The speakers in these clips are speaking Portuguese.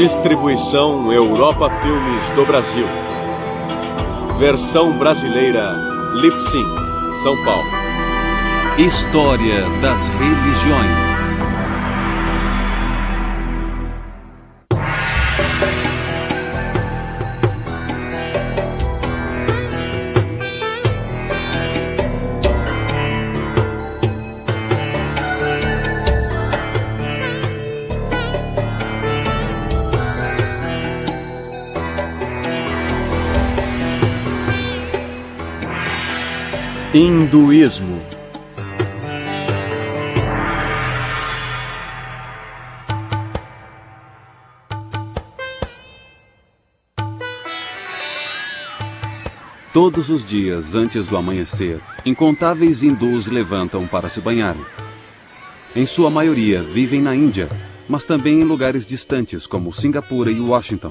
Distribuição Europa Filmes do Brasil. Versão brasileira Lip Sync, São Paulo. História das religiões. Hinduísmo. Todos os dias antes do amanhecer, incontáveis hindus levantam para se banharem. Em sua maioria vivem na Índia, mas também em lugares distantes como Singapura e Washington.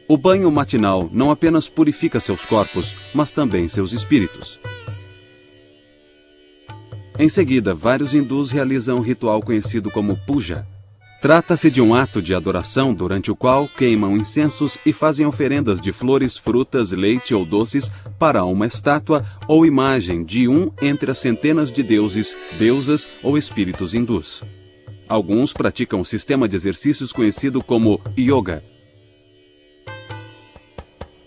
O banho matinal não apenas purifica seus corpos, mas também seus espíritos. Em seguida, vários hindus realizam um ritual conhecido como puja. Trata-se de um ato de adoração durante o qual queimam incensos e fazem oferendas de flores, frutas, leite ou doces para uma estátua ou imagem de um entre as centenas de deuses, deusas ou espíritos hindus. Alguns praticam um sistema de exercícios conhecido como yoga.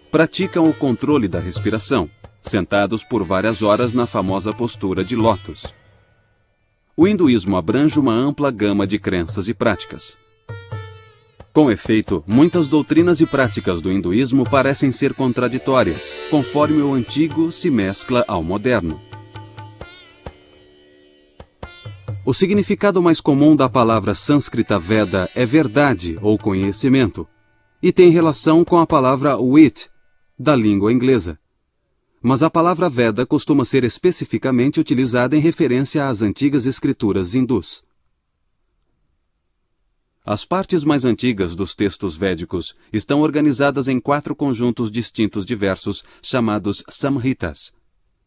Praticam o controle da respiração, sentados por várias horas na famosa postura de lótus. O hinduísmo abrange uma ampla gama de crenças e práticas. Com efeito, muitas doutrinas e práticas do hinduísmo parecem ser contraditórias, conforme o antigo se mescla ao moderno. O significado mais comum da palavra sânscrita Veda é verdade ou conhecimento, e tem relação com a palavra wit, da língua inglesa. Mas a palavra Veda costuma ser especificamente utilizada em referência às antigas escrituras hindus. As partes mais antigas dos textos védicos estão organizadas em 4 conjuntos distintos de versos chamados Samhitas.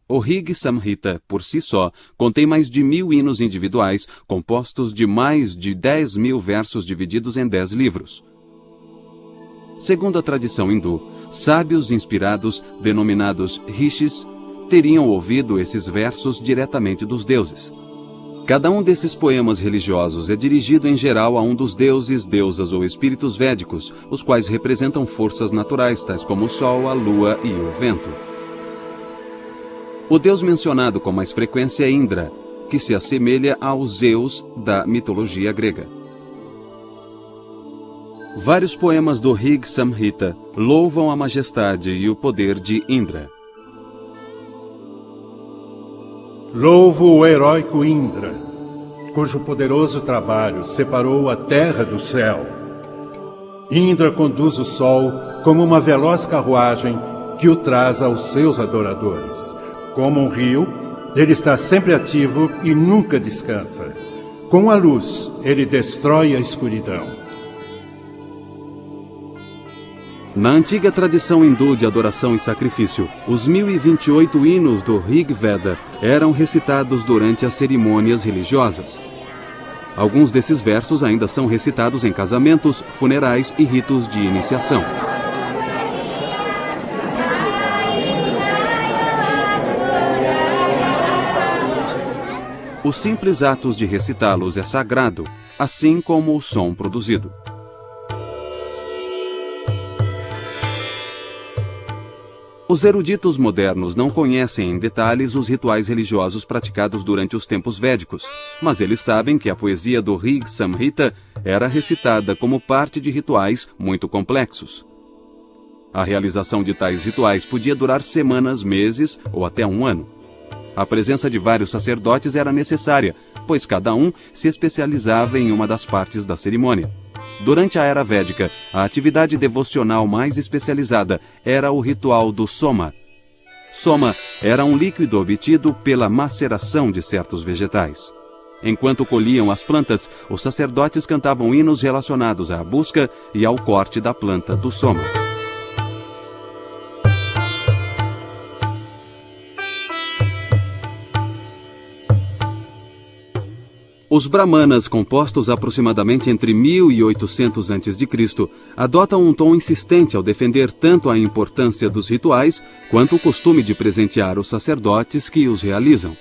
O Rig Samhita, por si só, contém mais de 1000 hinos individuais, compostos de mais de 10.000 versos divididos em 10 livros. Segundo a tradição hindu, sábios inspirados, denominados rishis, teriam ouvido esses versos diretamente dos deuses. Cada um desses poemas religiosos é dirigido em geral a um dos deuses, deusas ou espíritos védicos, os quais representam forças naturais, tais como o sol, a lua e o vento. O deus mencionado com mais frequência é Indra, que se assemelha ao Zeus da mitologia grega. Vários poemas do Rig Samhita louvam a majestade e o poder de Indra. Louvo o heróico Indra, cujo poderoso trabalho separou a terra do céu. Indra conduz o sol como uma veloz carruagem que o traz aos seus adoradores. Como um rio, ele está sempre ativo e nunca descansa. Com a luz, ele destrói a escuridão. Na antiga tradição hindu de adoração e sacrifício, os 1028 hinos do Rig Veda eram recitados durante as cerimônias religiosas. Alguns desses versos ainda são recitados em casamentos, funerais e ritos de iniciação. Os simples atos de recitá-los é sagrado, assim como o som produzido. Os eruditos modernos não conhecem em detalhes os rituais religiosos praticados durante os tempos védicos, mas eles sabem que a poesia do Rig Samhita era recitada como parte de rituais muito complexos. A realização de tais rituais podia durar semanas, meses ou até um ano. A presença de vários sacerdotes era necessária, pois cada um se especializava em uma das partes da cerimônia. Durante a Era Védica, a atividade devocional mais especializada era o ritual do soma. Soma era um líquido obtido pela maceração de certos vegetais. Enquanto colhiam as plantas, os sacerdotes cantavam hinos relacionados à busca e ao corte da planta do soma. Os brahmanas, compostos aproximadamente entre 1800 a.C., adotam um tom insistente ao defender tanto a importância dos rituais quanto o costume de presentear os sacerdotes que os realizam.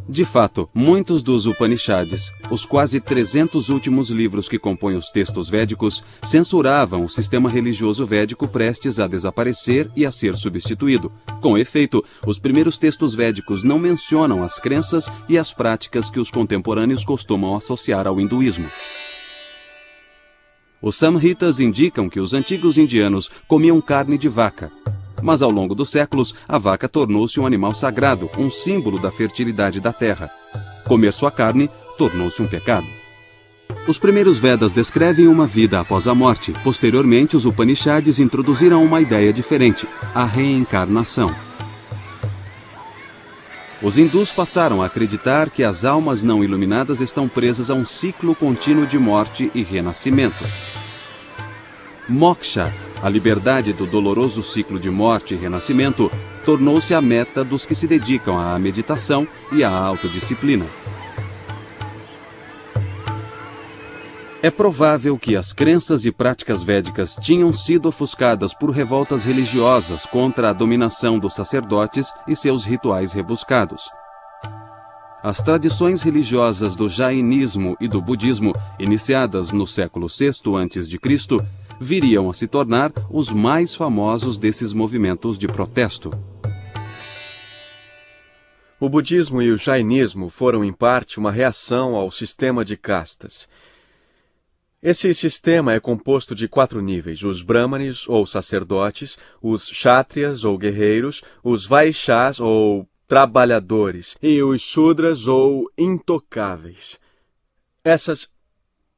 De fato, muitos dos Upanishads, os quase 300 últimos livros que compõem os textos védicos, censuravam o sistema religioso védico prestes a desaparecer e a ser substituído. Com efeito, os primeiros textos védicos não mencionam as crenças e as práticas que os contemporâneos costumam associar ao hinduísmo. Os Samhitas indicam que os antigos indianos comiam carne de vaca. Mas ao longo dos séculos, a vaca tornou-se um animal sagrado, um símbolo da fertilidade da terra. Comer sua carne tornou-se um pecado. Os primeiros Vedas descrevem uma vida após a morte. Posteriormente, os Upanishads introduziram uma ideia diferente, a reencarnação. Os hindus passaram a acreditar que as almas não iluminadas estão presas a um ciclo contínuo de morte e renascimento. Moksha, a liberdade do doloroso ciclo de morte e renascimento, tornou-se a meta dos que se dedicam à meditação e à autodisciplina. É provável que as crenças e práticas védicas tinham sido ofuscadas por revoltas religiosas contra a dominação dos sacerdotes e seus rituais rebuscados. As tradições religiosas do jainismo e do budismo, iniciadas no século VI a.C., viriam a se tornar os mais famosos desses movimentos de protesto. O budismo e o jainismo foram, em parte, uma reação ao sistema de castas. Esse sistema é composto de 4 níveis: os brahmanes, ou sacerdotes, os kshatriyas, ou guerreiros, os vaishyas, ou trabalhadores, e os shudras, ou intocáveis.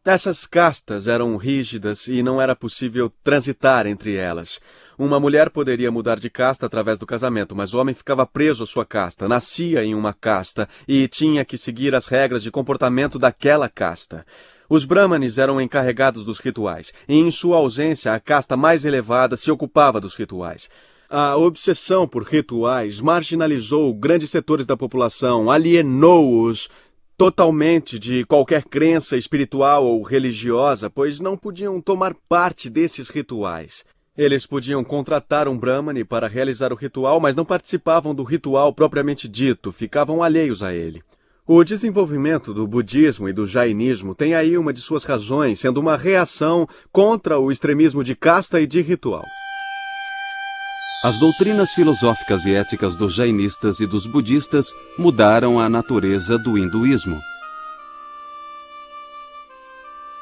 Essas castas eram rígidas e não era possível transitar entre elas. Uma mulher poderia mudar de casta através do casamento, mas o homem ficava preso à sua casta, nascia em uma casta e tinha que seguir as regras de comportamento daquela casta. Os brahmanes eram encarregados dos rituais, e em sua ausência a casta mais elevada se ocupava dos rituais. A obsessão por rituais marginalizou grandes setores da população, alienou-os totalmente de qualquer crença espiritual ou religiosa, pois não podiam tomar parte desses rituais. Eles podiam contratar um brahmane para realizar o ritual, mas não participavam do ritual propriamente dito, ficavam alheios a ele. O desenvolvimento do budismo e do jainismo tem aí uma de suas razões, sendo uma reação contra o extremismo de casta e de ritual. As doutrinas filosóficas e éticas dos jainistas e dos budistas mudaram a natureza do hinduísmo.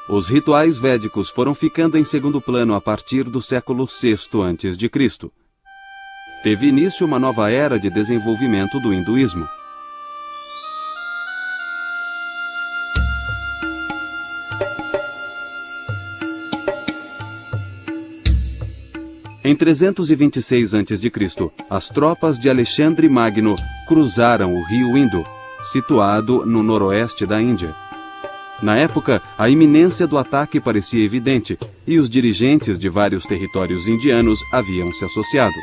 Os rituais védicos foram ficando em segundo plano a partir do século VI a.C. Teve início uma nova era de desenvolvimento do hinduísmo. Em 326 a.C., as tropas de Alexandre Magno cruzaram o rio Indo, situado no noroeste da Índia. Na época, a iminência do ataque parecia evidente e os dirigentes de vários territórios indianos haviam se associado.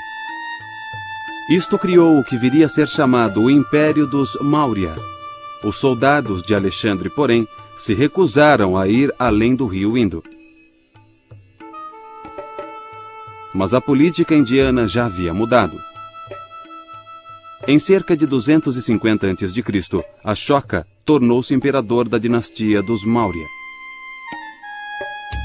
Isto criou o que viria a ser chamado o Império dos Maurya. Os soldados de Alexandre, porém, se recusaram a ir além do rio Indo. Mas a política indiana já havia mudado. Em cerca de 250 a.C., Ashoka tornou-se imperador da dinastia dos Maurya.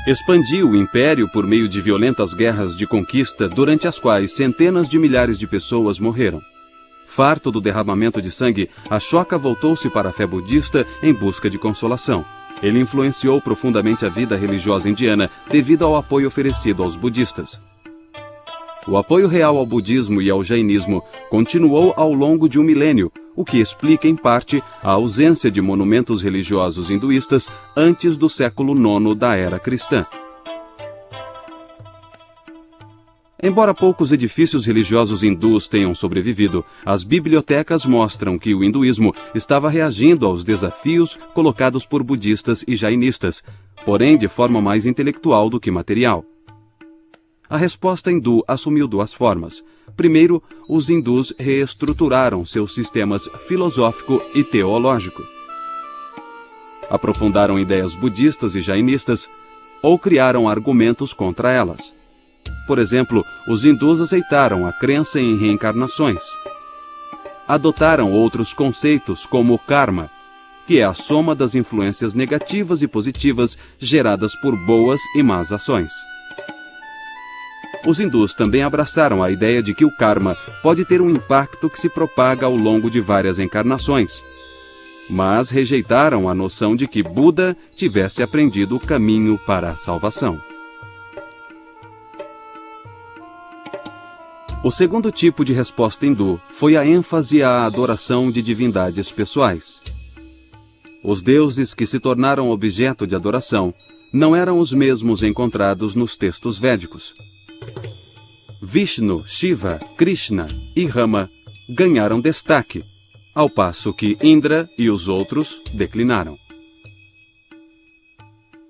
Expandiu o império por meio de violentas guerras de conquista, durante as quais centenas de milhares de pessoas morreram. Farto do derramamento de sangue, Ashoka voltou-se para a fé budista em busca de consolação. Ele influenciou profundamente a vida religiosa indiana devido ao apoio oferecido aos budistas. O apoio real ao budismo e ao jainismo continuou ao longo de um milênio, o que explica, em parte, a ausência de monumentos religiosos hinduístas antes do século IX da era cristã. Embora poucos edifícios religiosos hindus tenham sobrevivido, as bibliotecas mostram que o hinduísmo estava reagindo aos desafios colocados por budistas e jainistas, porém de forma mais intelectual do que material. A resposta hindu assumiu duas formas. Primeiro, os hindus reestruturaram seus sistemas filosófico e teológico. Aprofundaram ideias budistas e jainistas ou criaram argumentos contra elas. Por exemplo, os hindus aceitaram a crença em reencarnações. Adotaram outros conceitos como o karma, que é a soma das influências negativas e positivas geradas por boas e más ações. Os hindus também abraçaram a ideia de que o karma pode ter um impacto que se propaga ao longo de várias encarnações, mas rejeitaram a noção de que Buda tivesse aprendido o caminho para a salvação. O segundo tipo de resposta hindu foi a ênfase à adoração de divindades pessoais. Os deuses que se tornaram objeto de adoração não eram os mesmos encontrados nos textos védicos. Vishnu, Shiva, Krishna e Rama ganharam destaque, ao passo que Indra e os outros declinaram.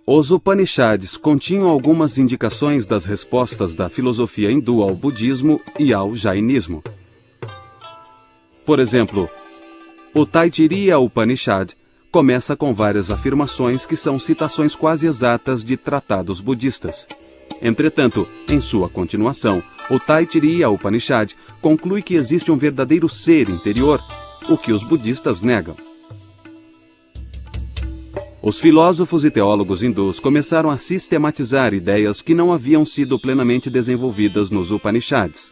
Os Upanishads continham algumas indicações das respostas da filosofia hindu ao budismo e ao jainismo. Por exemplo, o Taittiriya Upanishad começa com várias afirmações que são citações quase exatas de tratados budistas. Entretanto, em sua continuação, o Taittiriya Upanishad conclui que existe um verdadeiro ser interior, o que os budistas negam. Os filósofos e teólogos hindus começaram a sistematizar ideias que não haviam sido plenamente desenvolvidas nos Upanishads.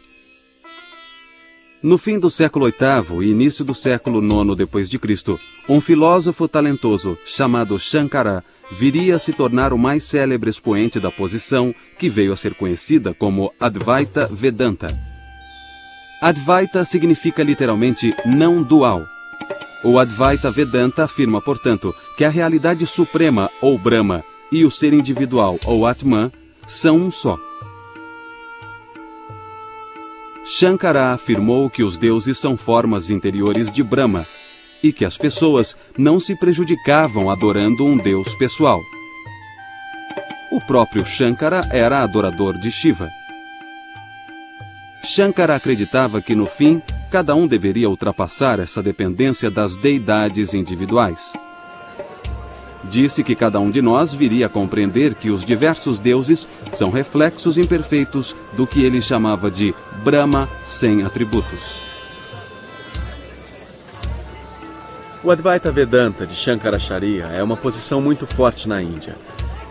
No fim do século VIII e início do século IX d.C., um filósofo talentoso chamado Shankara viria a se tornar o mais célebre expoente da posição que veio a ser conhecida como Advaita Vedanta. Advaita significa literalmente não dual. O Advaita Vedanta afirma, portanto, que a realidade suprema, ou Brahma, e o ser individual, ou Atman, são um só. Shankara afirmou que os deuses são formas interiores de Brahma e que as pessoas não se prejudicavam adorando um deus pessoal. O próprio Shankara era adorador de Shiva. Shankara acreditava que, no fim, cada um deveria ultrapassar essa dependência das deidades individuais. Disse que cada um de nós viria a compreender que os diversos deuses são reflexos imperfeitos do que ele chamava de Brahma sem atributos. O Advaita Vedanta de Shankaracharya é uma posição muito forte na Índia.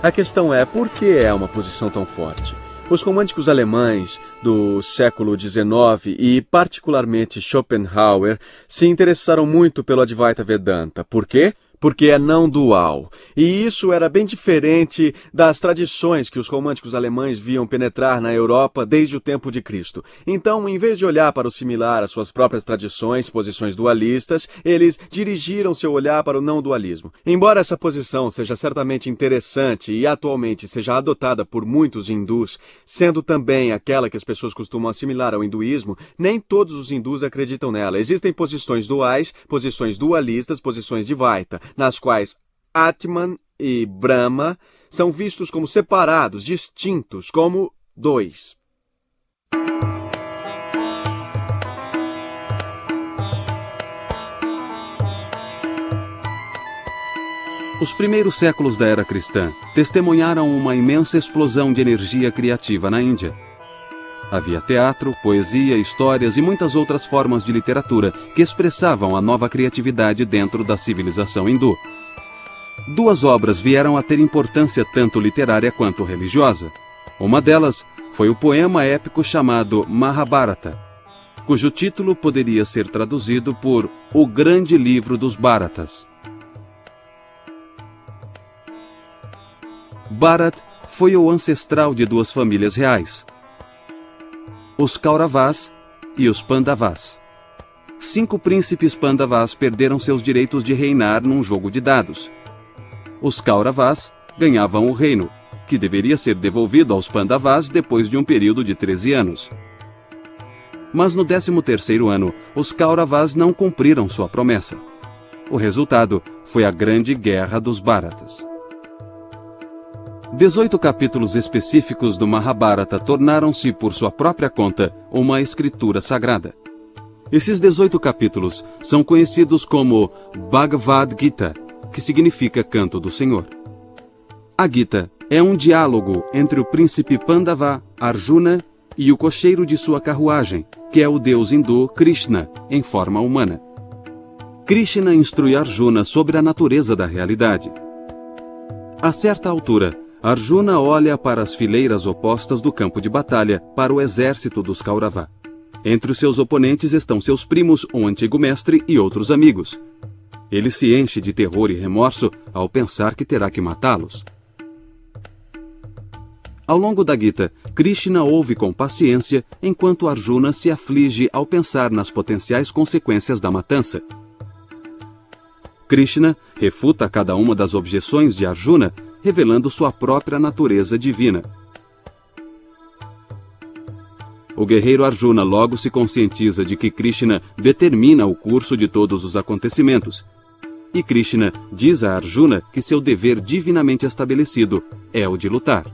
A questão é, por que é uma posição tão forte? Os românticos alemães do século XIX e, particularmente, Schopenhauer, se interessaram muito pelo Advaita Vedanta. Por quê? Porque é não dual. E isso era bem diferente das tradições que os românticos alemães viam penetrar na Europa desde o tempo de Cristo. Então, em vez de olhar para o similar às suas próprias tradições, posições dualistas, eles dirigiram seu olhar para o não dualismo. Embora essa posição seja certamente interessante e atualmente seja adotada por muitos hindus, sendo também aquela que as pessoas costumam assimilar ao hinduísmo, nem todos os hindus acreditam nela. Existem posições duais, posições dualistas, posições Dvaita, nas quais Atman e Brahma são vistos como separados, distintos, como dois. Os primeiros séculos da era cristã testemunharam uma imensa explosão de energia criativa na Índia. Havia teatro, poesia, histórias e muitas outras formas de literatura que expressavam a nova criatividade dentro da civilização hindu. Duas obras vieram a ter importância tanto literária quanto religiosa. Uma delas foi o poema épico chamado Mahabharata, cujo título poderia ser traduzido por O Grande Livro dos Bharatas. Bharat foi o ancestral de duas famílias reais, os Kauravas e os Pandavas. 5 príncipes Pandavas perderam seus direitos de reinar num jogo de dados. Os Kauravas ganhavam o reino, que deveria ser devolvido aos Pandavas depois de um período de 13 anos. Mas no 13º ano, os Kauravas não cumpriram sua promessa. O resultado foi a Grande Guerra dos Bharatas. 18 capítulos específicos do Mahabharata tornaram-se, por sua própria conta, uma escritura sagrada. Esses 18 capítulos são conhecidos como Bhagavad Gita, que significa Canto do Senhor. A Gita é um diálogo entre o príncipe Pandava, Arjuna, e o cocheiro de sua carruagem, que é o deus hindu Krishna, em forma humana. Krishna instrui Arjuna sobre a natureza da realidade. A certa altura, Arjuna olha para as fileiras opostas do campo de batalha, para o exército dos Kaurava. Entre os seus oponentes estão seus primos, um antigo mestre e outros amigos. Ele se enche de terror e remorso ao pensar que terá que matá-los. Ao longo da Gita, Krishna ouve com paciência enquanto Arjuna se aflige ao pensar nas potenciais consequências da matança. Krishna refuta cada uma das objeções de Arjuna, revelando sua própria natureza divina. O guerreiro Arjuna logo se conscientiza de que Krishna determina o curso de todos os acontecimentos. E Krishna diz a Arjuna que seu dever divinamente estabelecido é o de lutar.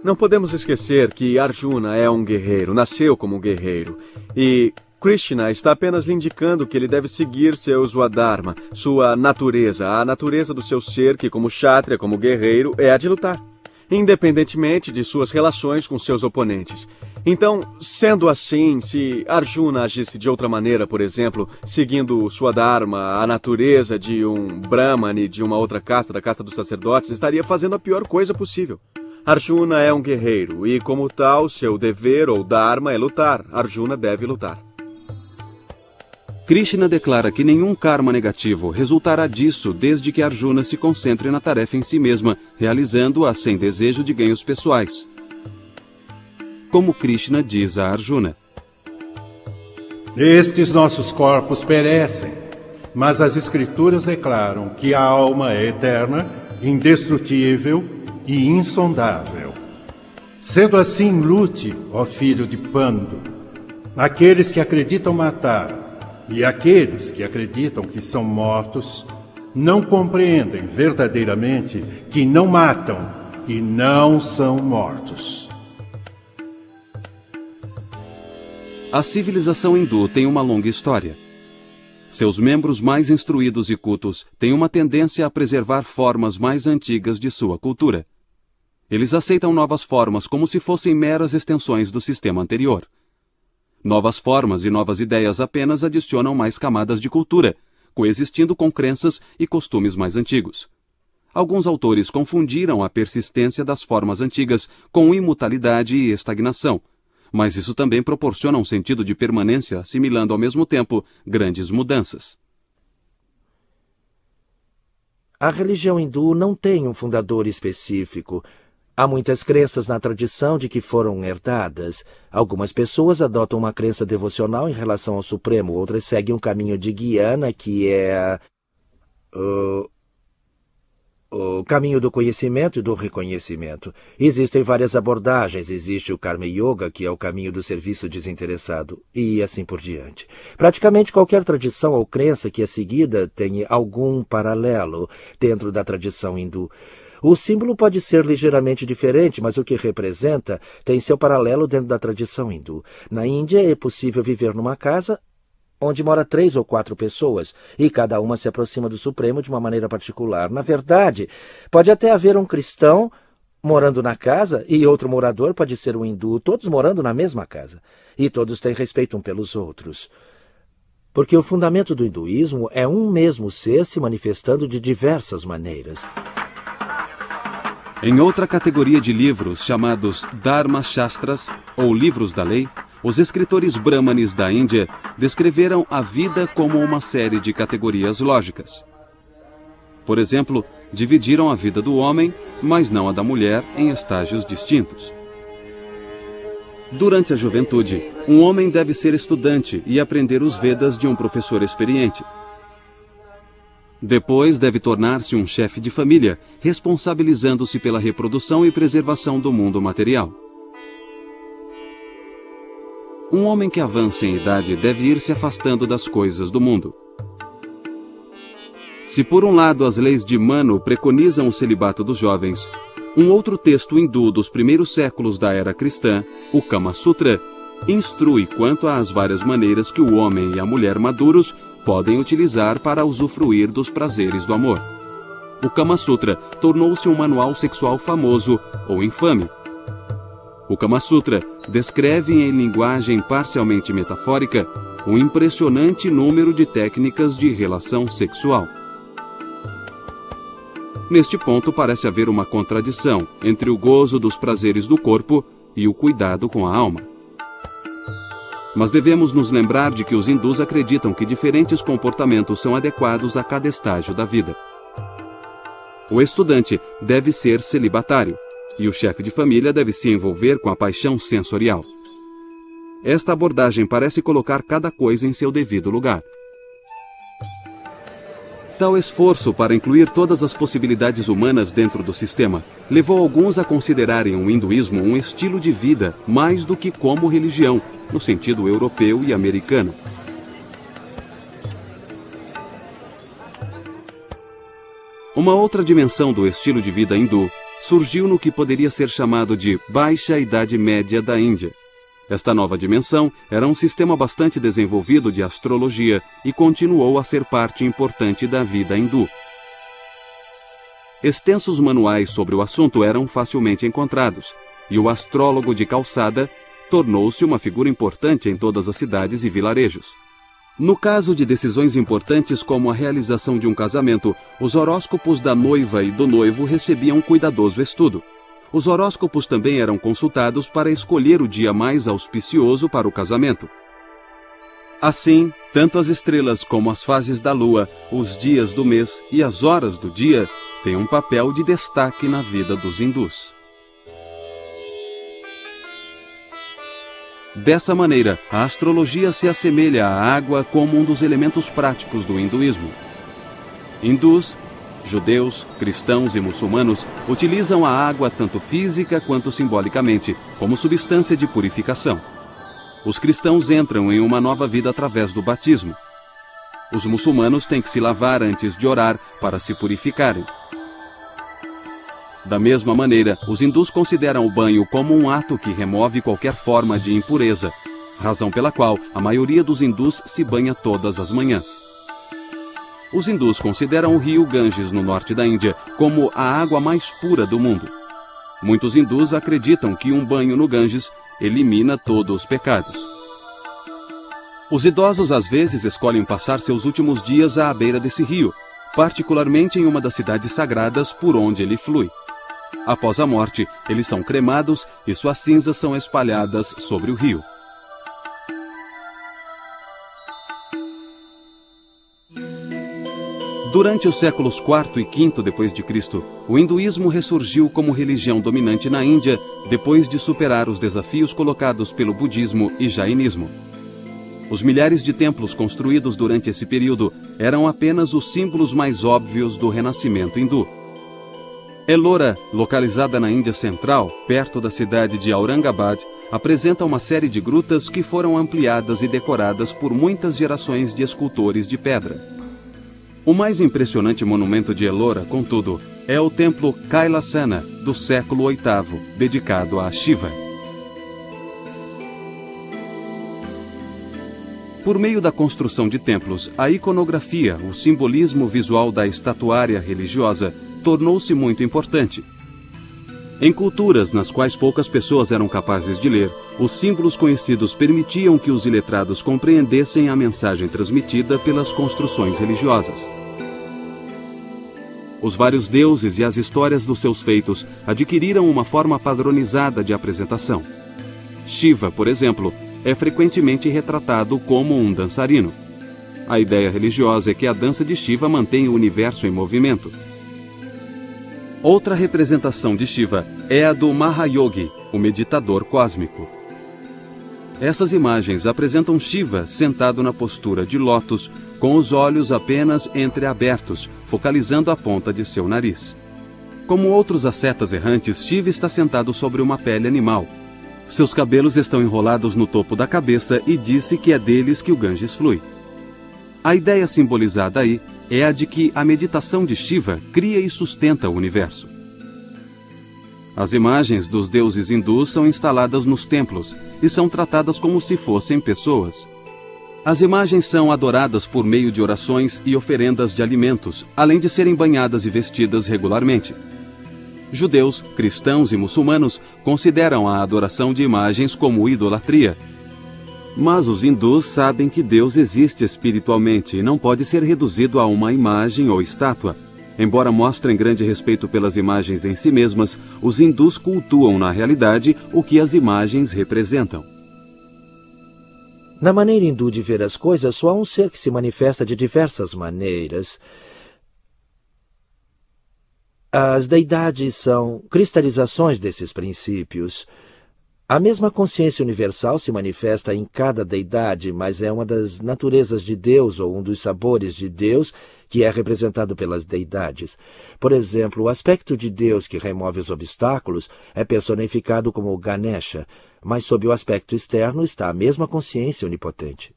Não podemos esquecer que Arjuna é um guerreiro, nasceu como um guerreiro. E Krishna está apenas lhe indicando que ele deve seguir seu Swadharma, sua natureza, a natureza do seu ser que, como Kshatriya, como guerreiro, é a de lutar, independentemente de suas relações com seus oponentes. Então, sendo assim, se Arjuna agisse de outra maneira, por exemplo, seguindo sua dharma, a natureza de um brahmane de uma outra casta, da casta dos sacerdotes, estaria fazendo a pior coisa possível. Arjuna é um guerreiro e, como tal, seu dever ou dharma é lutar. Arjuna deve lutar. Krishna declara que nenhum karma negativo resultará disso desde que Arjuna se concentre na tarefa em si mesma, realizando-a sem desejo de ganhos pessoais. Como Krishna diz a Arjuna: Estes nossos corpos perecem, mas as Escrituras declaram que a alma é eterna, indestrutível e insondável. Sendo assim, lute, ó filho de Pandu. Aqueles que acreditam matar e aqueles que acreditam que são mortos não compreendem verdadeiramente que não matam e não são mortos. A civilização hindu tem uma longa história. Seus membros mais instruídos e cultos têm uma tendência a preservar formas mais antigas de sua cultura. Eles aceitam novas formas como se fossem meras extensões do sistema anterior. Novas formas e novas ideias apenas adicionam mais camadas de cultura, coexistindo com crenças e costumes mais antigos. Alguns autores confundiram a persistência das formas antigas com imutabilidade e estagnação, mas isso também proporciona um sentido de permanência, assimilando ao mesmo tempo grandes mudanças. A religião hindu não tem um fundador específico. Há muitas crenças na tradição de que foram herdadas. Algumas pessoas adotam uma crença devocional em relação ao Supremo, outras seguem um caminho de Gyana, que é o caminho do conhecimento e do reconhecimento. Existem várias abordagens. Existe o Karma Yoga, que é o caminho do serviço desinteressado, e assim por diante. Praticamente qualquer tradição ou crença que é seguida tem algum paralelo dentro da tradição hindu. O símbolo pode ser ligeiramente diferente, mas o que representa tem seu paralelo dentro da tradição hindu. Na Índia é possível viver numa casa onde mora 3 ou 4 pessoas, e cada uma se aproxima do Supremo de uma maneira particular. Na verdade, pode até haver um cristão morando na casa e outro morador pode ser um hindu, todos morando na mesma casa. E todos têm respeito um pelos outros. Porque o fundamento do hinduísmo é um mesmo ser se manifestando de diversas maneiras. Em outra categoria de livros, chamados Dharma Shastras, ou livros da lei, os escritores brahmanes da Índia descreveram a vida como uma série de categorias lógicas. Por exemplo, dividiram a vida do homem, mas não a da mulher, em estágios distintos. Durante a juventude, um homem deve ser estudante e aprender os Vedas de um professor experiente. Depois deve tornar-se um chefe de família, responsabilizando-se pela reprodução e preservação do mundo material. Um homem que avança em idade deve ir se afastando das coisas do mundo. Se por um lado as leis de Manu preconizam o celibato dos jovens, um outro texto hindu dos primeiros séculos da era cristã, o Kama Sutra, instrui quanto às várias maneiras que o homem e a mulher maduros podem utilizar para usufruir dos prazeres do amor. O Kama Sutra tornou-se um manual sexual famoso ou infame. O Kama Sutra descreve em linguagem parcialmente metafórica um impressionante número de técnicas de relação sexual. Neste ponto parece haver uma contradição entre o gozo dos prazeres do corpo e o cuidado com a alma. Mas devemos nos lembrar de que os hindus acreditam que diferentes comportamentos são adequados a cada estágio da vida. O estudante deve ser celibatário, e o chefe de família deve se envolver com a paixão sensorial. Esta abordagem parece colocar cada coisa em seu devido lugar. Tal esforço para incluir todas as possibilidades humanas dentro do sistema levou alguns a considerarem o hinduísmo um estilo de vida mais do que como religião, no sentido europeu e americano. Uma outra dimensão do estilo de vida hindu surgiu no que poderia ser chamado de Baixa Idade Média da Índia. Esta nova dimensão era um sistema bastante desenvolvido de astrologia e continuou a ser parte importante da vida hindu. Extensos manuais sobre o assunto eram facilmente encontrados, e o astrólogo de calçada tornou-se uma figura importante em todas as cidades e vilarejos. No caso de decisões importantes como a realização de um casamento, os horóscopos da noiva e do noivo recebiam cuidadoso estudo. Os horóscopos também eram consultados para escolher o dia mais auspicioso para o casamento. Assim, tanto as estrelas como as fases da lua, os dias do mês e as horas do dia têm um papel de destaque na vida dos hindus. Dessa maneira, a astrologia se assemelha à água como um dos elementos práticos do hinduísmo. Hindus, judeus, cristãos e muçulmanos utilizam a água tanto física quanto simbolicamente, como substância de purificação. Os cristãos entram em uma nova vida através do batismo. Os muçulmanos têm que se lavar antes de orar para se purificarem. Da mesma maneira, os hindus consideram o banho como um ato que remove qualquer forma de impureza, razão pela qual a maioria dos hindus se banha todas as manhãs. Os hindus consideram o rio Ganges, no norte da Índia, como a água mais pura do mundo. Muitos hindus acreditam que um banho no Ganges elimina todos os pecados. Os idosos às vezes escolhem passar seus últimos dias à beira desse rio, particularmente em uma das cidades sagradas por onde ele flui. Após a morte, eles são cremados e suas cinzas são espalhadas sobre o rio. Durante os séculos IV e V d.C., o hinduísmo ressurgiu como religião dominante na Índia depois de superar os desafios colocados pelo budismo e jainismo. Os milhares de templos construídos durante esse período eram apenas os símbolos mais óbvios do renascimento hindu. Ellora, localizada na Índia Central, perto da cidade de Aurangabad, apresenta uma série de grutas que foram ampliadas e decoradas por muitas gerações de escultores de pedra. O mais impressionante monumento de Ellora, contudo, é o templo Kailasana, do século VIII, dedicado a Shiva. Por meio da construção de templos, a iconografia, o simbolismo visual da estatuária religiosa, tornou-se muito importante. Em culturas nas quais poucas pessoas eram capazes de ler, os símbolos conhecidos permitiam que os iletrados compreendessem a mensagem transmitida pelas construções religiosas. Os vários deuses e as histórias dos seus feitos adquiriram uma forma padronizada de apresentação. Shiva, por exemplo, é frequentemente retratado como um dançarino. A ideia religiosa é que a dança de Shiva mantém o universo em movimento. Outra representação de Shiva é a do Mahayogi, o meditador cósmico. Essas imagens apresentam Shiva sentado na postura de lótus, com os olhos apenas entreabertos, focalizando a ponta de seu nariz. Como outros ascetas errantes, Shiva está sentado sobre uma pele animal. Seus cabelos estão enrolados no topo da cabeça e disse que é deles que o Ganges flui. A ideia simbolizada aí é a de que a meditação de Shiva cria e sustenta o universo. As imagens dos deuses hindus são instaladas nos templos e são tratadas como se fossem pessoas. As imagens são adoradas por meio de orações e oferendas de alimentos, além de serem banhadas e vestidas regularmente. Judeus, cristãos e muçulmanos consideram a adoração de imagens como idolatria. Mas os hindus sabem que Deus existe espiritualmente e não pode ser reduzido a uma imagem ou estátua. Embora mostrem grande respeito pelas imagens em si mesmas, os hindus cultuam na realidade o que as imagens representam. Na maneira hindu de ver as coisas, só há um ser que se manifesta de diversas maneiras. As deidades são cristalizações desses princípios. A mesma consciência universal se manifesta em cada deidade, mas é uma das naturezas de Deus ou um dos sabores de Deus que é representado pelas deidades. Por exemplo, o aspecto de Deus que remove os obstáculos é personificado como Ganesha, mas sob o aspecto externo está a mesma consciência onipotente.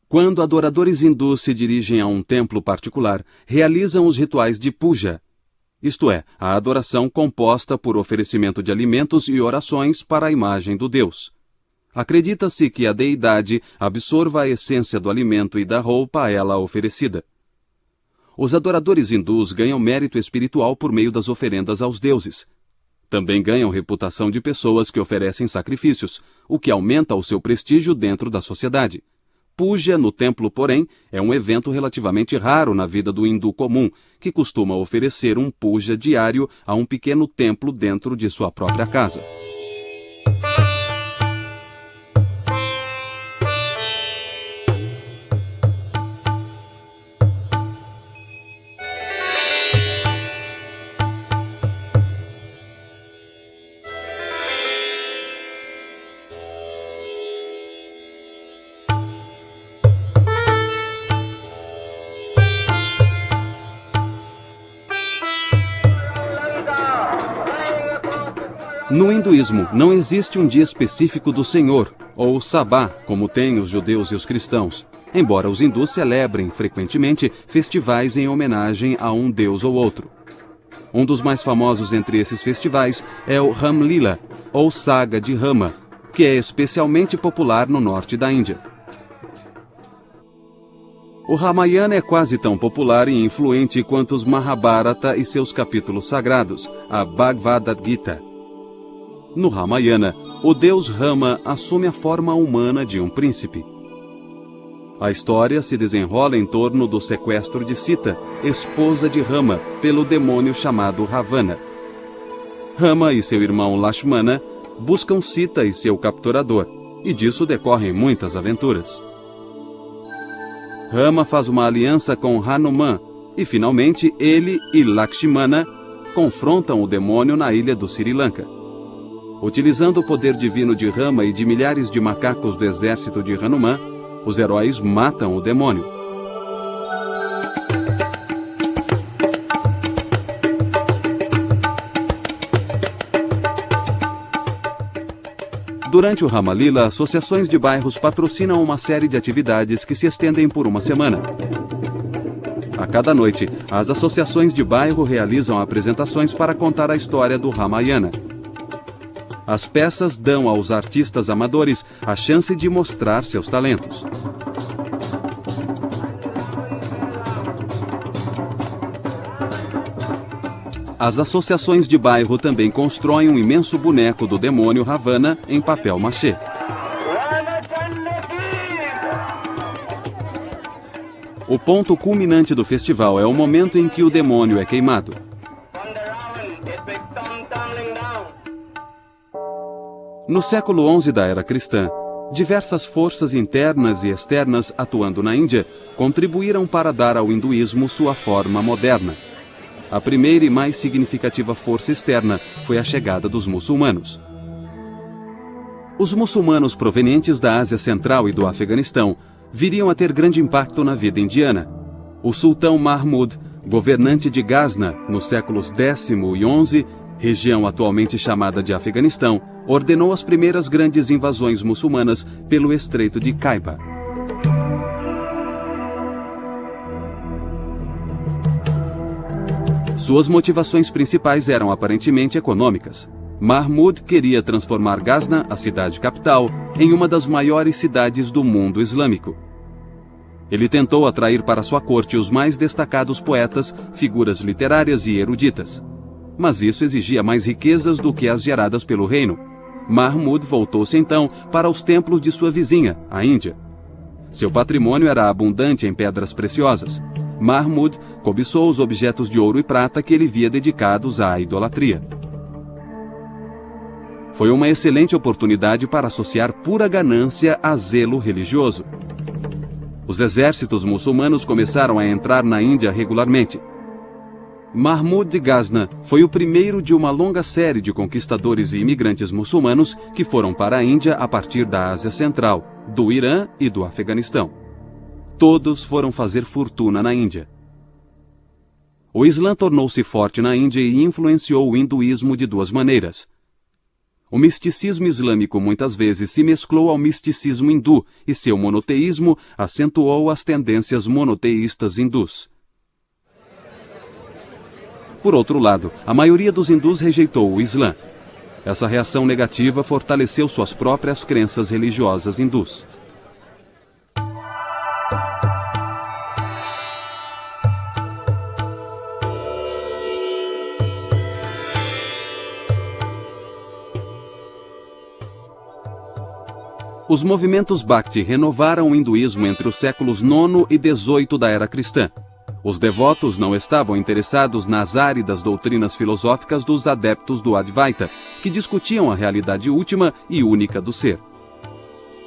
Quando adoradores hindus se dirigem a um templo particular, realizam os rituais de puja, isto é, a adoração composta por oferecimento de alimentos e orações para a imagem do Deus. Acredita-se que a deidade absorva a essência do alimento e da roupa a ela oferecida. Os adoradores hindus ganham mérito espiritual por meio das oferendas aos deuses. Também ganham reputação de pessoas que oferecem sacrifícios, o que aumenta o seu prestígio dentro da sociedade. Puja no templo, porém, é um evento relativamente raro na vida do hindu comum, que costuma oferecer um puja diário a um pequeno templo dentro de sua própria casa. No hinduísmo, não existe um dia específico do Senhor, ou Sabá, como têm os judeus e os cristãos, embora os hindus celebrem frequentemente festivais em homenagem a um deus ou outro. Um dos mais famosos entre esses festivais é o Ram Lila, ou Saga de Rama, que é especialmente popular no norte da Índia. O Ramayana é quase tão popular e influente quanto os Mahabharata e seus capítulos sagrados, a Bhagavad Gita. No Ramayana, o deus Rama assume a forma humana de um príncipe. A história se desenrola em torno do sequestro de Sita, esposa de Rama, pelo demônio chamado Ravana. Rama e seu irmão Lakshmana buscam Sita e seu capturador, e disso decorrem muitas aventuras. Rama faz uma aliança com Hanuman, e finalmente ele e Lakshmana confrontam o demônio na ilha do Sri Lanka. Utilizando o poder divino de Rama e de milhares de macacos do exército de Hanuman, os heróis matam o demônio. Durante o Ramalila, associações de bairros patrocinam uma série de atividades que se estendem por uma semana. A cada noite, as associações de bairro realizam apresentações para contar a história do Ramayana. As peças dão aos artistas amadores a chance de mostrar seus talentos. As associações de bairro também constroem um imenso boneco do demônio Ravana em papel machê. O ponto culminante do festival é o momento em que o demônio é queimado. No século XI da era cristã, diversas forças internas e externas atuando na Índia contribuíram para dar ao hinduísmo sua forma moderna. A primeira e mais significativa força externa foi a chegada dos muçulmanos. Os muçulmanos provenientes da Ásia Central e do Afeganistão viriam a ter grande impacto na vida indiana. O sultão Mahmud, governante de Ghazna nos séculos X e XI, região atualmente chamada de Afeganistão, ordenou as primeiras grandes invasões muçulmanas pelo Estreito de Khyber. Suas motivações principais eram aparentemente econômicas. Mahmud queria transformar Ghazna, a cidade capital, em uma das maiores cidades do mundo islâmico. Ele tentou atrair para sua corte os mais destacados poetas, figuras literárias e eruditas. Mas isso exigia mais riquezas do que as geradas pelo reino. Mahmud voltou-se então para os templos de sua vizinha, a Índia. Seu patrimônio era abundante em pedras preciosas. Mahmud cobiçou os objetos de ouro e prata que ele via dedicados à idolatria. Foi uma excelente oportunidade para associar pura ganância a zelo religioso. Os exércitos muçulmanos começaram a entrar na Índia regularmente. Mahmud de Ghazna foi o primeiro de uma longa série de conquistadores e imigrantes muçulmanos que foram para a Índia a partir da Ásia Central, do Irã e do Afeganistão. Todos foram fazer fortuna na Índia. O Islã tornou-se forte na Índia e influenciou o hinduísmo de duas maneiras. O misticismo islâmico muitas vezes se mesclou ao misticismo hindu e seu monoteísmo acentuou as tendências monoteístas hindus. Por outro lado, a maioria dos hindus rejeitou o Islã. Essa reação negativa fortaleceu suas próprias crenças religiosas hindus. Os movimentos Bhakti renovaram o hinduísmo entre os séculos IX e XVIII da era cristã. Os devotos não estavam interessados nas áridas doutrinas filosóficas dos adeptos do Advaita, que discutiam a realidade última e única do ser.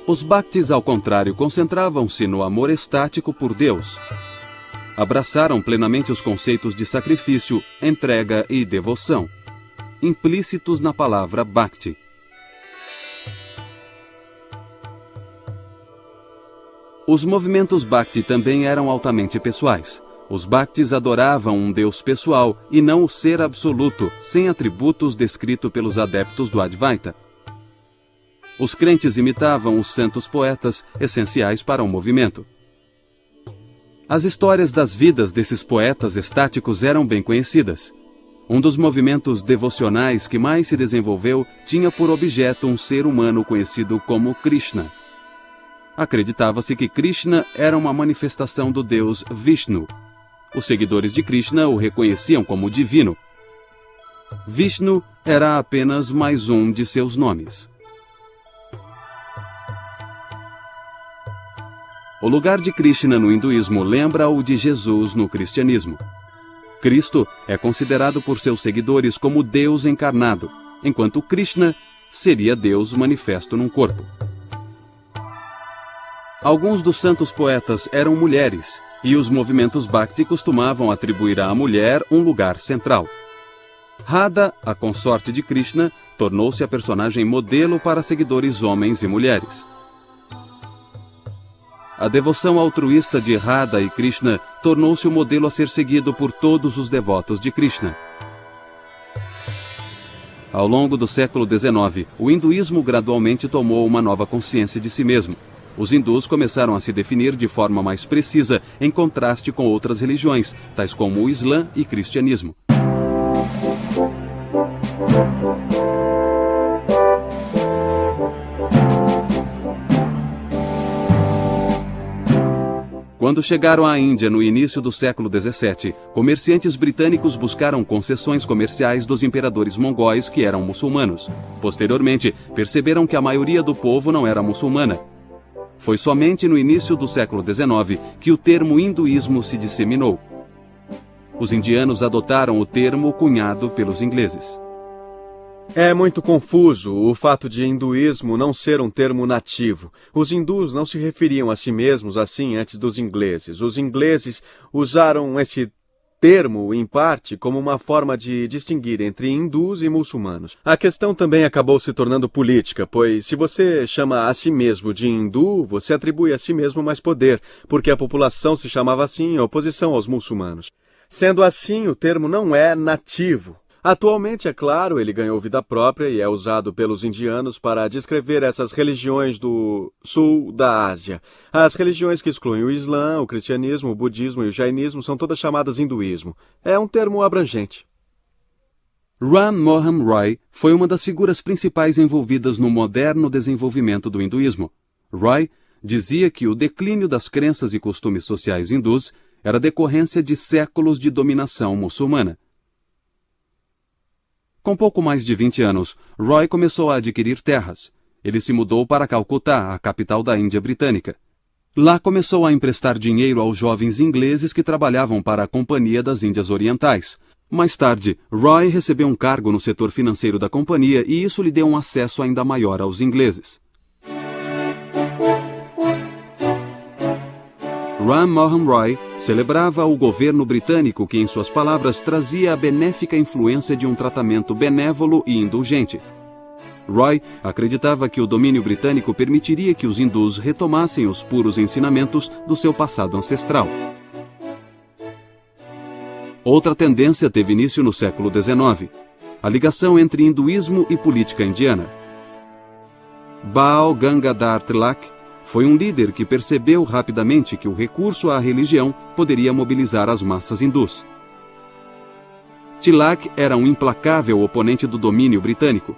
Os Bhaktis, ao contrário, concentravam-se no amor estático por Deus. Abraçaram plenamente os conceitos de sacrifício, entrega e devoção, implícitos na palavra Bhakti. Os movimentos Bhakti também eram altamente pessoais. Os Bhaktis adoravam um Deus pessoal e não o ser absoluto, sem atributos descrito pelos adeptos do Advaita. Os crentes imitavam os santos poetas, essenciais para o movimento. As histórias das vidas desses poetas estáticos eram bem conhecidas. Um dos movimentos devocionais que mais se desenvolveu tinha por objeto um ser humano conhecido como Krishna. Acreditava-se que Krishna era uma manifestação do deus Vishnu. Os seguidores de Krishna o reconheciam como divino. Vishnu era apenas mais um de seus nomes. O lugar de Krishna no hinduísmo lembra o de Jesus no cristianismo. Cristo é considerado por seus seguidores como Deus encarnado, enquanto Krishna seria Deus manifesto num corpo. Alguns dos santos poetas eram mulheres, e os movimentos Bhakti costumavam atribuir à mulher um lugar central. Radha, a consorte de Krishna, tornou-se a personagem modelo para seguidores homens e mulheres. A devoção altruísta de Radha e Krishna tornou-se o modelo a ser seguido por todos os devotos de Krishna. Ao longo do século XIX, o hinduísmo gradualmente tomou uma nova consciência de si mesmo. Os hindus começaram a se definir de forma mais precisa, em contraste com outras religiões, tais como o Islã e cristianismo. Quando chegaram à Índia no início do século XVII, comerciantes britânicos buscaram concessões comerciais dos imperadores mongóis que eram muçulmanos. Posteriormente, perceberam que a maioria do povo não era muçulmana. Foi somente no início do século XIX que o termo hinduísmo se disseminou. Os indianos adotaram o termo cunhado pelos ingleses. É muito confuso o fato de hinduísmo não ser um termo nativo. Os hindus não se referiam a si mesmos assim antes dos ingleses. Os ingleses usaram esse termo, em parte, como uma forma de distinguir entre hindus e muçulmanos. A questão também acabou se tornando política, pois se você chama a si mesmo de hindu, você atribui a si mesmo mais poder, porque a população se chamava assim em oposição aos muçulmanos. Sendo assim, o termo não é nativo. Atualmente, é claro, ele ganhou vida própria e é usado pelos indianos para descrever essas religiões do sul da Ásia. As religiões que excluem o Islã, o cristianismo, o budismo e o jainismo são todas chamadas hinduísmo. É um termo abrangente. Ram Mohan Roy foi uma das figuras principais envolvidas no moderno desenvolvimento do hinduísmo. Roy dizia que o declínio das crenças e costumes sociais hindus era decorrência de séculos de dominação muçulmana. Com pouco mais de 20 anos, Roy começou a adquirir terras. Ele se mudou para Calcutá, a capital da Índia Britânica. Lá começou a emprestar dinheiro aos jovens ingleses que trabalhavam para a Companhia das Índias Orientais. Mais tarde, Roy recebeu um cargo no setor financeiro da companhia e isso lhe deu um acesso ainda maior aos ingleses. Ram Mohan Roy celebrava o governo britânico que, em suas palavras, trazia a benéfica influência de um tratamento benévolo e indulgente. Roy acreditava que o domínio britânico permitiria que os hindus retomassem os puros ensinamentos do seu passado ancestral. Outra tendência teve início no século XIX, a ligação entre hinduísmo e política indiana. Bal Gangadhar Tilak foi um líder que percebeu rapidamente que o recurso à religião poderia mobilizar as massas hindus. Tilak era um implacável oponente do domínio britânico.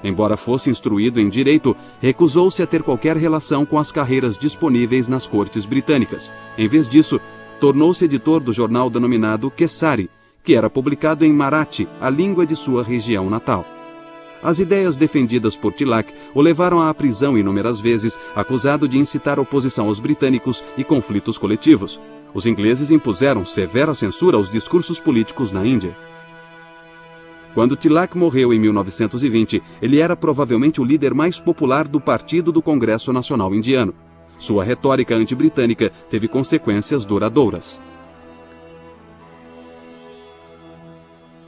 Embora fosse instruído em direito, recusou-se a ter qualquer relação com as carreiras disponíveis nas cortes britânicas. Em vez disso, tornou-se editor do jornal denominado Kesari, que era publicado em Marathi, a língua de sua região natal. As ideias defendidas por Tilak o levaram à prisão inúmeras vezes, acusado de incitar oposição aos britânicos e conflitos coletivos. Os ingleses impuseram severa censura aos discursos políticos na Índia. Quando Tilak morreu em 1920, ele era provavelmente o líder mais popular do Partido do Congresso Nacional Indiano. Sua retórica anti-britânica teve consequências duradouras.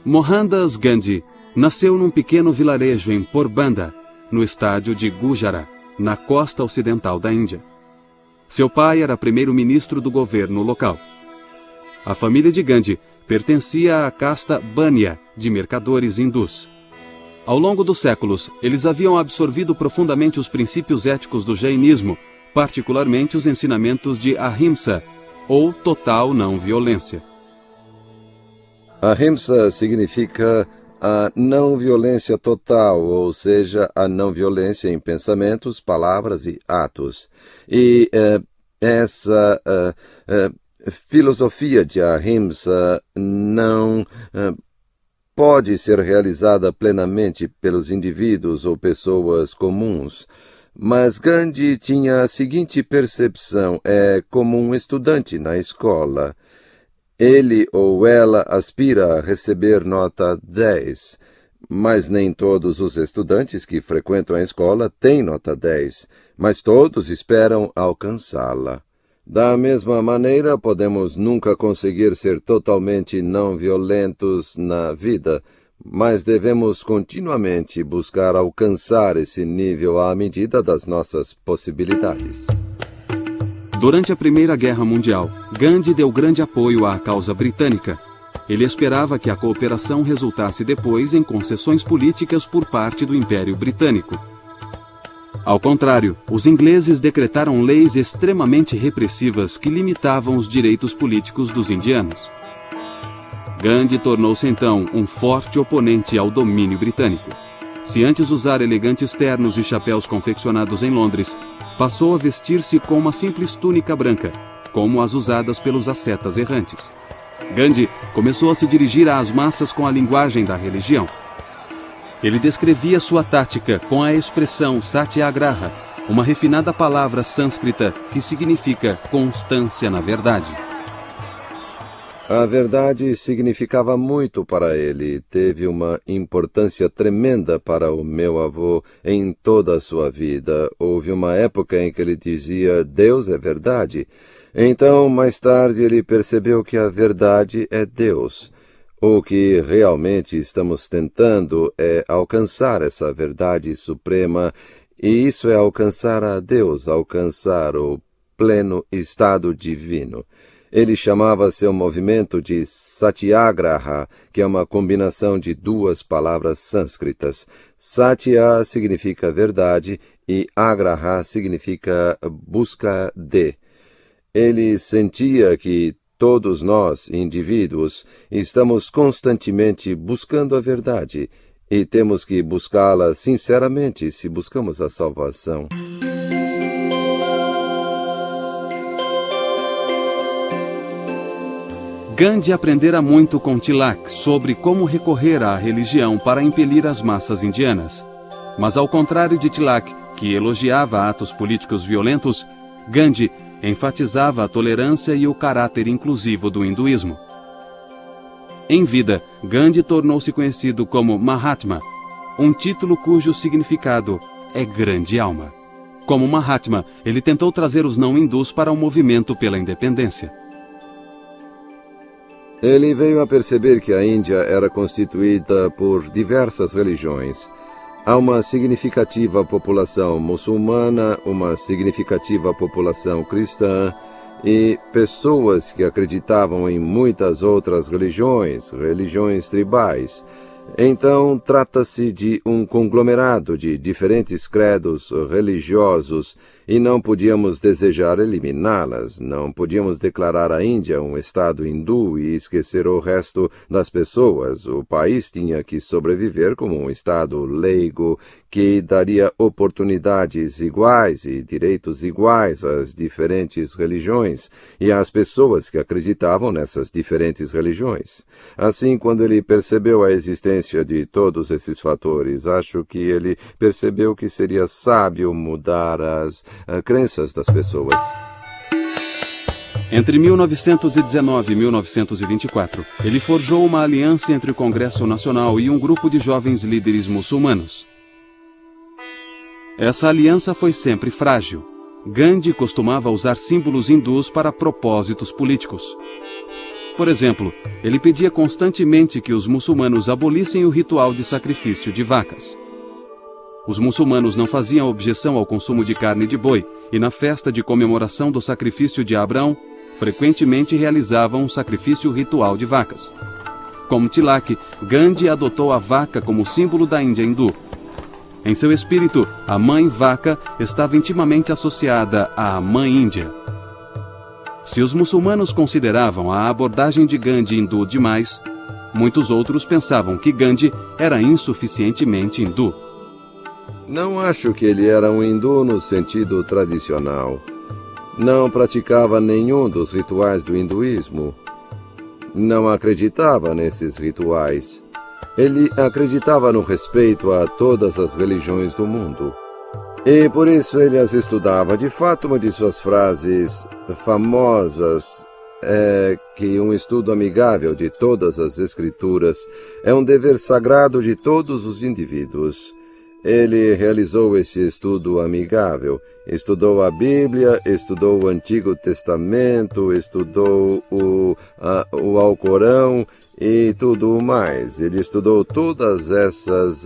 Mohandas Gandhi nasceu num pequeno vilarejo em Porbandar, no estádio de Gujarat, na costa ocidental da Índia. Seu pai era primeiro-ministro do governo local. A família de Gandhi pertencia à casta Bania, de mercadores hindus. Ao longo dos séculos, eles haviam absorvido profundamente os princípios éticos do jainismo, particularmente os ensinamentos de Ahimsa, ou total não violência. Ahimsa significa a não violência total, ou seja, a não violência em pensamentos, palavras e atos. E essa filosofia de Ahimsa não pode ser realizada plenamente pelos indivíduos ou pessoas comuns. Mas Gandhi tinha a seguinte percepção, como um estudante na escola. Ele ou ela aspira a receber nota 10, mas nem todos os estudantes que frequentam a escola têm nota 10, mas todos esperam alcançá-la. Da mesma maneira, podemos nunca conseguir ser totalmente não violentos na vida, mas devemos continuamente buscar alcançar esse nível à medida das nossas possibilidades. Durante a Primeira Guerra Mundial, Gandhi deu grande apoio à causa britânica. Ele esperava que a cooperação resultasse depois em concessões políticas por parte do Império Britânico. Ao contrário, os ingleses decretaram leis extremamente repressivas que limitavam os direitos políticos dos indianos. Gandhi tornou-se então um forte oponente ao domínio britânico. Se antes usar elegantes ternos e chapéus confeccionados em Londres, passou a vestir-se com uma simples túnica branca, como as usadas pelos ascetas errantes. Gandhi começou a se dirigir às massas com a linguagem da religião. Ele descrevia sua tática com a expressão satyagraha, uma refinada palavra sânscrita que significa constância na verdade. A verdade significava muito para ele, teve uma importância tremenda para o meu avô em toda a sua vida. Houve uma época em que ele dizia, Deus é verdade. Então, mais tarde, ele percebeu que a verdade é Deus. O que realmente estamos tentando é alcançar essa verdade suprema, e isso é alcançar a Deus, alcançar o pleno estado divino. Ele chamava seu movimento de Satyagraha, que é uma combinação de duas palavras sânscritas. Satya significa verdade e agraha significa busca de. Ele sentia que todos nós, indivíduos, estamos constantemente buscando a verdade e temos que buscá-la sinceramente se buscamos a salvação. Gandhi aprendera muito com Tilak sobre como recorrer à religião para impelir as massas indianas. Mas ao contrário de Tilak, que elogiava atos políticos violentos, Gandhi enfatizava a tolerância e o caráter inclusivo do hinduísmo. Em vida, Gandhi tornou-se conhecido como Mahatma, um título cujo significado é grande alma. Como Mahatma, ele tentou trazer os não-hindus para o movimento pela independência. Ele veio a perceber que a Índia era constituída por diversas religiões. Há uma significativa população muçulmana, uma significativa população cristã e pessoas que acreditavam em muitas outras religiões tribais. Então, trata-se de um conglomerado de diferentes credos religiosos e não podíamos desejar eliminá-las. Não podíamos declarar a Índia um estado hindu e esquecer o resto das pessoas. O país tinha que sobreviver como um estado leigo que daria oportunidades iguais e direitos iguais às diferentes religiões e às pessoas que acreditavam nessas diferentes religiões. Assim, quando ele percebeu a existência de todos esses fatores, acho que ele percebeu que seria sábio mudar as crenças das pessoas. Entre 1919 e 1924, ele forjou uma aliança entre o Congresso Nacional e um grupo de jovens líderes muçulmanos. Essa aliança foi sempre frágil. Gandhi costumava usar símbolos hindus para propósitos políticos. Por exemplo, ele pedia constantemente que os muçulmanos abolissem o ritual de sacrifício de vacas. Os muçulmanos não faziam objeção ao consumo de carne de boi e na festa de comemoração do sacrifício de Abrão, frequentemente realizavam um sacrifício ritual de vacas. Como Tilak, Gandhi adotou a vaca como símbolo da Índia hindu. Em seu espírito, a mãe vaca estava intimamente associada à mãe Índia. Se os muçulmanos consideravam a abordagem de Gandhi hindu demais, muitos outros pensavam que Gandhi era insuficientemente hindu. Não acho que ele era um hindu no sentido tradicional. Não praticava nenhum dos rituais do hinduísmo. Não acreditava nesses rituais. Ele acreditava no respeito a todas as religiões do mundo. E por isso ele as estudava. De fato, uma de suas frases famosas é que um estudo amigável de todas as escrituras é um dever sagrado de todos os indivíduos. Ele realizou esse estudo amigável, estudou a Bíblia, estudou o Antigo Testamento, estudou o Alcorão e tudo mais. Ele estudou todas essas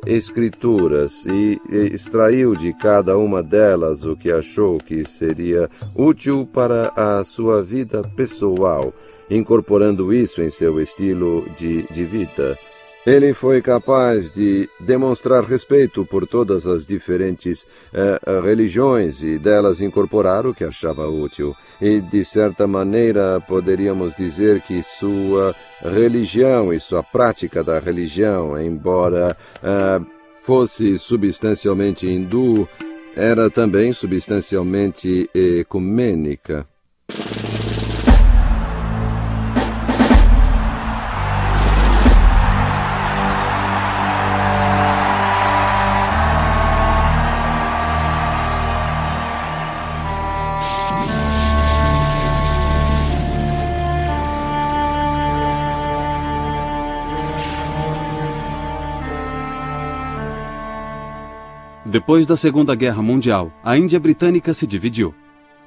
escrituras e extraiu de cada uma delas o que achou que seria útil para a sua vida pessoal, incorporando isso em seu estilo de vida. Ele foi capaz de demonstrar respeito por todas as diferentes religiões e delas incorporar o que achava útil. E, de certa maneira, poderíamos dizer que sua religião e sua prática da religião, embora fosse substancialmente hindu, era também substancialmente ecumênica. Depois da Segunda Guerra Mundial, a Índia Britânica se dividiu.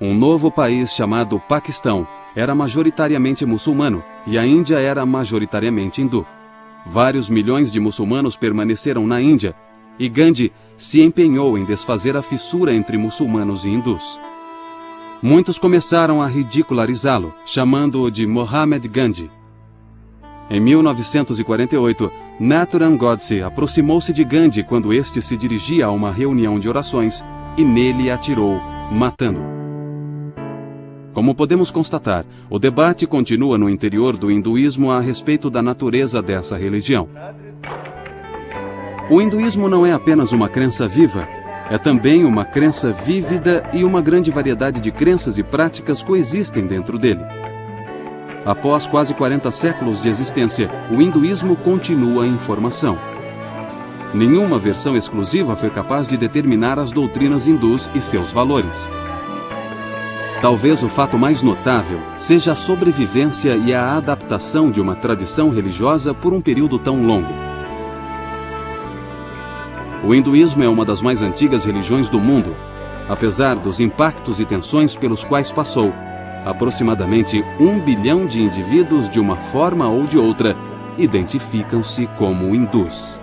Um novo país chamado Paquistão era majoritariamente muçulmano e a Índia era majoritariamente hindu. Vários milhões de muçulmanos permaneceram na Índia e Gandhi se empenhou em desfazer a fissura entre muçulmanos e hindus. Muitos começaram a ridicularizá-lo, chamando-o de Mohammed Gandhi. Em 1948, Nathuram Godse aproximou-se de Gandhi quando este se dirigia a uma reunião de orações e nele atirou, matando-o. Como podemos constatar, o debate continua no interior do hinduísmo a respeito da natureza dessa religião. O hinduísmo não é apenas uma crença viva, é também uma crença vívida e uma grande variedade de crenças e práticas coexistem dentro dele. Após quase 40 séculos de existência, o hinduísmo continua em formação. Nenhuma versão exclusiva foi capaz de determinar as doutrinas hindus e seus valores. Talvez o fato mais notável seja a sobrevivência e a adaptação de uma tradição religiosa por um período tão longo. O hinduísmo é uma das mais antigas religiões do mundo. Apesar dos impactos e tensões pelos quais passou, aproximadamente 1 bilhão de indivíduos, de uma forma ou de outra, identificam-se como hindus.